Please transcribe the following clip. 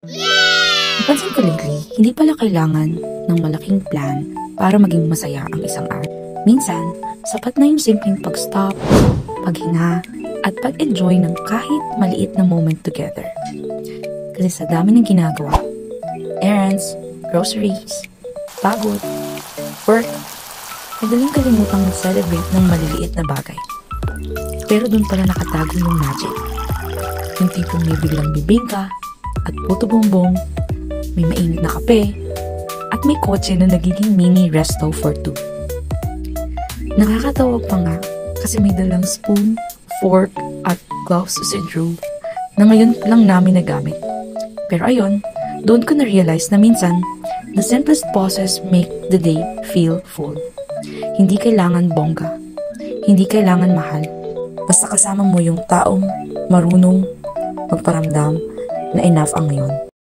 Napansin ko lately, hindi pala kailangan ng malaking plan para maging masaya ang isang araw. Minsan, sapat na yung simpleng pag-stop, paghinga, at pag-enjoy ng kahit maliit na moment together. Kasi sa dami ng ginagawa, errands, groceries, pagod, work, madaling kalimutang mag-celebrate ng maliliit na bagay. Pero doon pala nakatago yung magic. Yung tipong may biglang bibingka, at puto bongbong, may mainit na kape, at may kotse na nagiging mini resto for two. Nakakatawa pa nga kasi may dalang spoon, fork, at gloves si Drew na ngayon lang namin nagamit. Pero ayun, doon ko na-realize na minsan, the simplest pauses make the day feel full. Hindi kailangan bongga, hindi kailangan mahal. Basta kasama mo yung taong marunong magparamdam na enough ang ngayon.